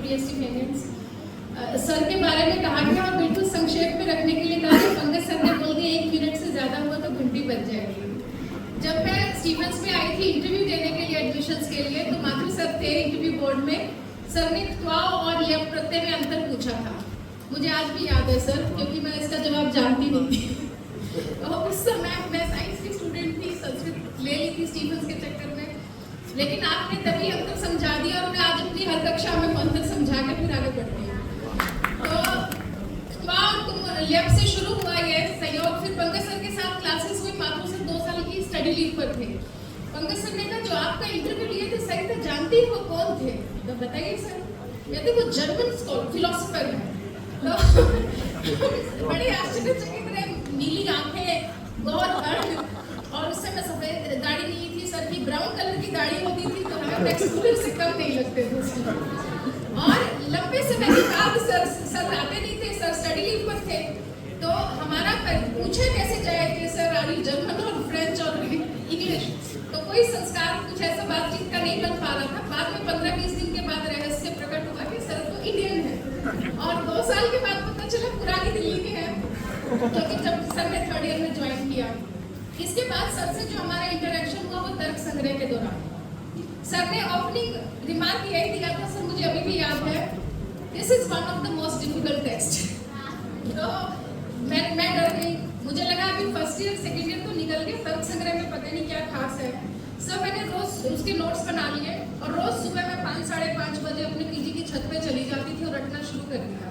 Dear students, sir के बारे में कहा गया और बिल्कुल संक्षेप में रखने के लिए कहा कि पंकज सर ने बोल दिया 1 मिनट से ज़्यादा हुआ तो घंटी बज जाएगी। जब मैं स्टीफेंस में आई थी इंटरव्यू देने के लिए एडमिशन्स के लिए, तो माथुर सर थे इंटरव्यू बोर्ड में। सर ने त्वा और लेप प्रत्यय में अंतर पूछा था। मुझे आज भी याद है सर, क्योंकि मैं इसका जवाब जानती नहीं थी। तो उस समय मैं साइंस की स्टूडेंट थी, संस्कृत ले ली थी स्टीफेंस के चक्कर में, लेकिन आपने तभी अंतर समझा दिया और मैं आज अपनी हर कक्षा में अंतर समझा के फिर आगे बढ़ रही हूँ। तो लेप से शुरू हुआ ये सहयोग। फिर पंकज सर के साथ क्लासेस हुई। माथुर सर 2 साल की स्टडी लीव पर थे। पंकज सर ने कहा जो आपका इंटरव्यू लिए थे सही था, जानती हो कौन थे? तो बताइए सर। कहते वो जर्मन फिलोसोफर है। तो बड़े आश्चर्यचकित रहे। नीली आंखें, गौर अर्ध, और उस समय सफेद दाढ़ी नहीं थी सर की, ब्राउन कलर की दाढ़ी होती थी, तो हमें टेक्सचर से कम नहीं लगते थे। और लंबे समय के बाद सर आते नहीं थे, सर स्टडी लीव पर थे। तो हमारा पूछे कैसे जाए कि सर आर यू जर्मन और फ्रेंच और इंग्लिश, तो कोई संस्कार कुछ ऐसा बातचीत का नहीं बन पा रहा था। बाद में 15-20 दिन के बाद रहस्य प्रकट हुआ कि सर तो इंडियन है, और 2 साल के बाद पता चला पुरानी दिल्ली के हैं, क्योंकि जब सर ने 3rd ईयर में ज्वाइन किया। इसके बाद सर से जो हमारा इंटरेक्शन हुआ वो तर्क संग्रह के दौरान। सर ने ओपनिंग रिमार्क यही दिया था, सर मुझे अभी भी याद है, this is one of the most difficult test. तो मैं डर गई। मुझे लगा अभी 1st ईयर 2nd ईयर तो निकल गए, तर्क संग्रह में पता नहीं क्या खास है। सर मैंने रोज उसके नोट्स बना लिए और रोज सुबह मैं 5-5:30 बजे अपने पीजी की छत पे चली जाती थी और रटना शुरू कर दिया।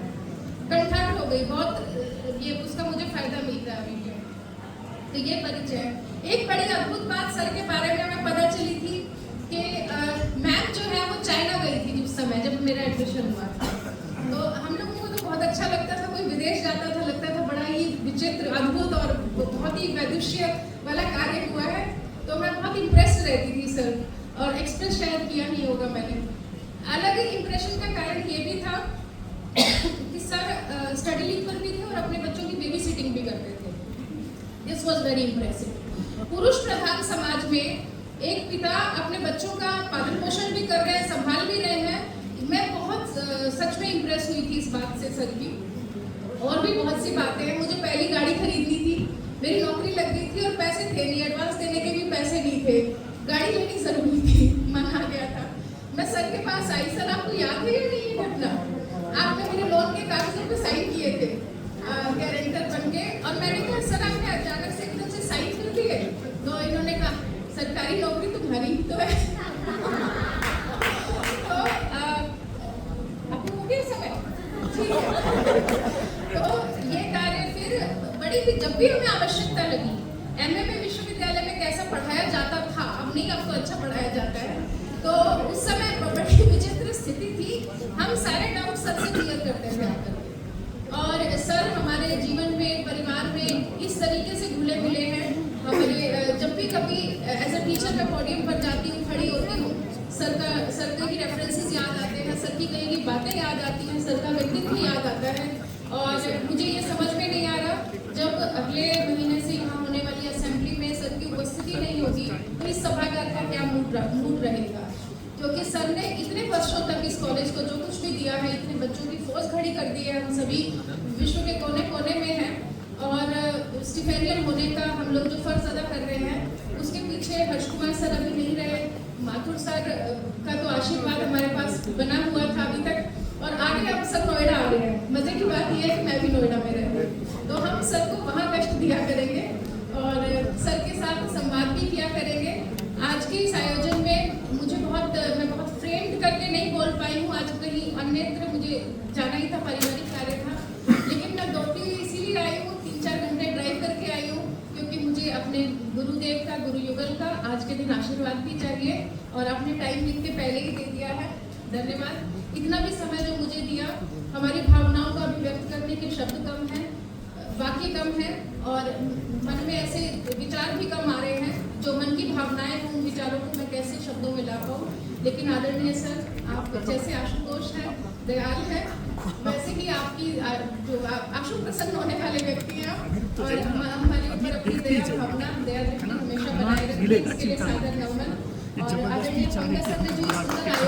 कंठस्थ हो गई बहुत, ये उसका मुझे फायदा मिलता है अभी भी। तो ये परिचय। एक बड़ी अद्भुत बात सर के बारे में हमें पता चली थी कि मैम जो है वो चाइना गई थी उस समय जब मेरा एडमिशन हुआ था। तो हम लोगों को तो बहुत अच्छा लगता था, कोई विदेश जाता था, लगता था बड़ा ही विचित्र, अद्भुत और बहुत ही वैदुष्य वाला कार्य हुआ है। तो मैं बहुत इम्प्रेस रहती थी सर, और एक्सप्रेस शायद किया नहीं होगा मैंने। अलग इम्प्रेशन का कारण ये भी था कि सर स्टडी लीव पर भी थे और अपने बच्चों की बेबी सिटिंग भी करते थे। This was very impressive. पुरुष प्रधान समाज में एक पिता अपने बच्चों का पालन पोषण भी कर रहे हैं, संभाल भी रहे हैं। मैं बहुत सच में इम्प्रेस हुई थी इस बात से सर की। और भी बहुत सी बातें हैं। मुझे पहली गाड़ी खरीदनी थी, मेरी नौकरी लग गई थी और पैसे थे नहीं, एडवांस देने के भी पैसे नहीं थे, गाड़ी लेनी जरूरी थी, मन आ गया था। मैं सर के पास आई, सर आपको याद है या नहीं ये घटना? आपने मेरे लोन के कागजों पे साइन किए थे गारंटर बन के, और मैंने कहा सर आपने अचानक से एकदम से साइन कर दिए। तो इन्होंने कहा सरकारी नौकरी तुम्हारी ही तो है। तो आपको हो गया समय, ठीक है। तो ये कार्य फिर बड़ी थी। जब भी हमें आवश्यकता लगी, एमए में विश्वविद्यालय में कैसा पढ़ाया जाता था, अब नहीं, अब तो अच्छा पढ़ाया जाता है। तो उस समय बड़ी विचित्र स्थिति थी, हम सारे डाउट सर से क्लियर करते थे आकर। और सर हमारे जीवन में, परिवार में इस तरीके से घुले मिले हैं। हमारे जब भी कभी एज अ टीचर मैं पोडियम पर जाती हूँ, खड़ी होती हूँ, सर की रेफरेंसेस याद आते हैं, सर की कई बातें याद आती हैं, सर का व्यक्तित्व याद आता है। और मुझे ये समझ में नहीं आ रहा, जब अगले महीने से यहाँ होने वाली असेंबली में सर की उपस्थिति नहीं होगी तो इस सभागार का क्या मूड रहेगा। क्योंकि सर ने इतने वर्षों तक इस कॉलेज को जो कुछ भी दिया है, इतने बच्चों की फौज खड़ी कर दी है, हम सभी विश्व के कोने कोने में हैं। और स्टिपेंडियन होने का हम लोग जो फर्ज अदा कर रहे हैं, उसके पीछे हर्ष कुमार सर अभी नहीं रहे, माथुर सर का तो आशीर्वाद हमारे पास बना हुआ था अभी तक, और आगे अब सर नोएडा आ रहे हैं। मजे की बात यह है कि मैं भी नोएडा में रहती हूँ, तो हम सर को वहाँ कष्ट दिया करेंगे और सर के साथ संवाद भी किया करेंगे। आज के इस आयोजन में मैं बहुत फ्रेम्ड करके नहीं बोल पाई हूँ। आज कहीं अन्यत्र मुझे जाना ही था, पारिवारिक कार्य था, लेकिन मैं दौड़ती हुई इसीलिए आई हूँ, 3-4 घंटे ड्राइव करके आई हूँ, क्योंकि मुझे अपने गुरुदेव का, गुरु युगल का आज के दिन आशीर्वाद भी चाहिए, और आपने टाइम लिख के पहले ही दे दिया है, धन्यवाद। इतना भी समय जो मुझे दिया, हमारी भावनाओं को अभिव्यक्त करने के शब्द कम हैं, वाक्य कम है, और मन में ऐसे विचार भी कम आ रहे हैं, जो मन की भावनाएं हैं उन विचारों को मैं कैसे शब्दों में ला पाऊँ। लेकिन आदरणीय सर, आप जैसे आशुतोष हैं, दयाल है, वैसे ही आपकी जो आशु प्रसन्न होने वाले व्यक्ति हैं, और हमारे ऊपर अपनी दया भावना, दया दृष्टि हमेशा बनाए रखें, इसके लिए सादर नमन। और आदरणीय पंकज सर ने जो सुंदर